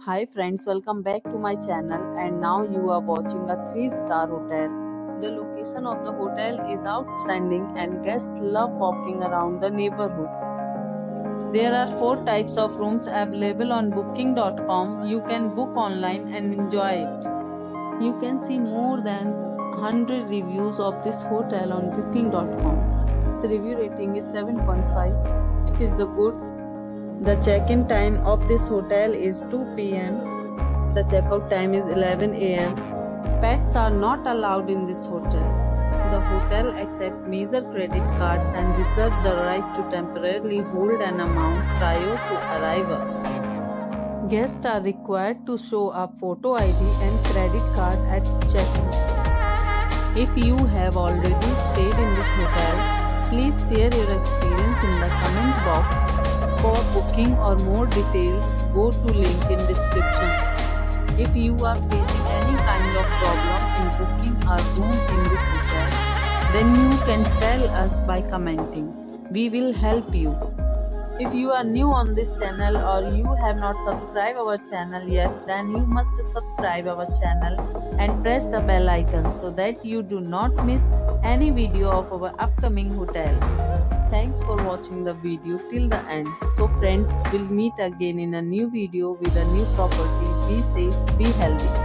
Hi friends, welcome back to my channel, and now you are watching a 3-star hotel. The location of the hotel is outstanding and guests love walking around the neighborhood. There are 4 types of rooms available on booking.com. You can book online and enjoy it. You can see more than 100 reviews of this hotel on booking.com. Its review rating is 7.5, which is the good. The check-in time of this hotel is 2 p.m. The check-out time is 11 a.m. Pets are not allowed in this hotel. The hotel accepts major credit cards and reserves the right to temporarily hold an amount prior to arrival. Guests are required to show a photo ID and credit card at check-in. If you have already stayed in this hotel, please share your experience in the comment box. For booking or more details, go to link in description. If you are facing any kind of problem in booking a room in this hotel, then you can tell us by commenting. We will help you. If you are new on this channel or you have not subscribed our channel yet, then you must subscribe our channel and press the bell icon so that you do not miss any video of our upcoming hotel. Thanks for watching the video till the end. So friends, we'll meet again in a new video with a new property. Be safe, be healthy.